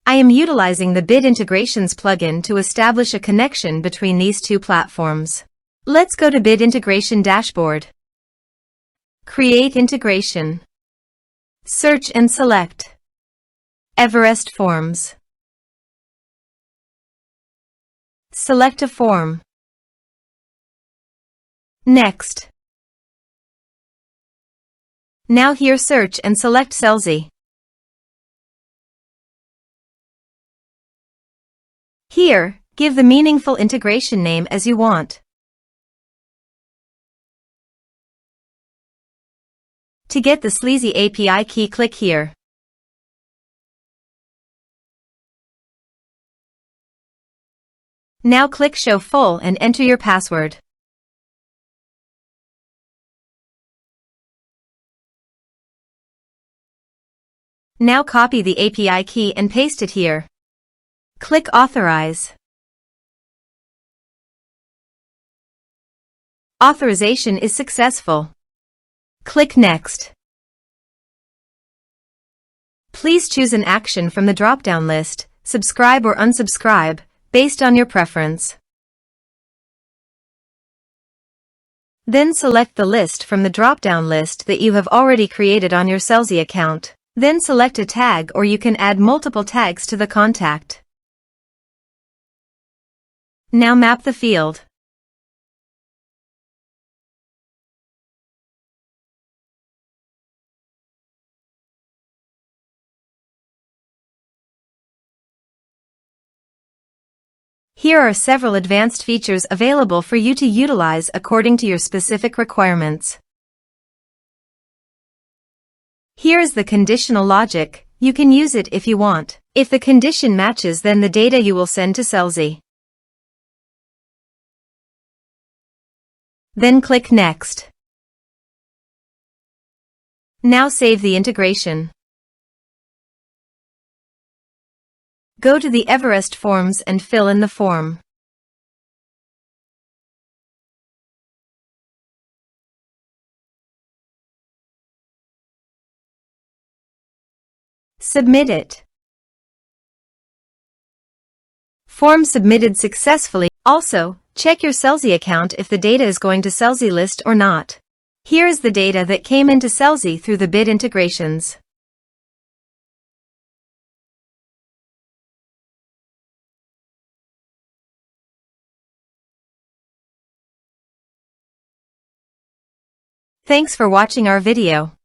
I am utilizing the Bit Integrations plugin to establish a connection between these two platforms. Let's go to Bit Integration Dashboard. Create integration. Search and select Everest Forms. Select a form. Next. Now here search and select Selzy. Here, give the meaningful integration name as you want. To get the Selzy API key, click here. Now click Show Full and enter your password. Now copy the API key and paste it here. Click Authorize. Authorization is successful. Click Next. Please choose an action from the drop-down list, subscribe or unsubscribe, based on your preference. Then select the list from the drop-down list that you have already created on your Selzy account. Then select a tag, or you can add multiple tags to the contact. Now map the field. Here are several advanced features available for you to utilize according to your specific requirements. Here is the conditional logic. You can use it if you want. If the condition matches, then the data you will send to Selzy. Then click Next. Now save the integration. Go to the Everest Forms and fill in the form. Submit it. Form submitted successfully. Also, check your Selzy account if the data is going to Selzy list or not. Here is the data that came into Selzy through the Bit Integrations. Thanks for watching our video.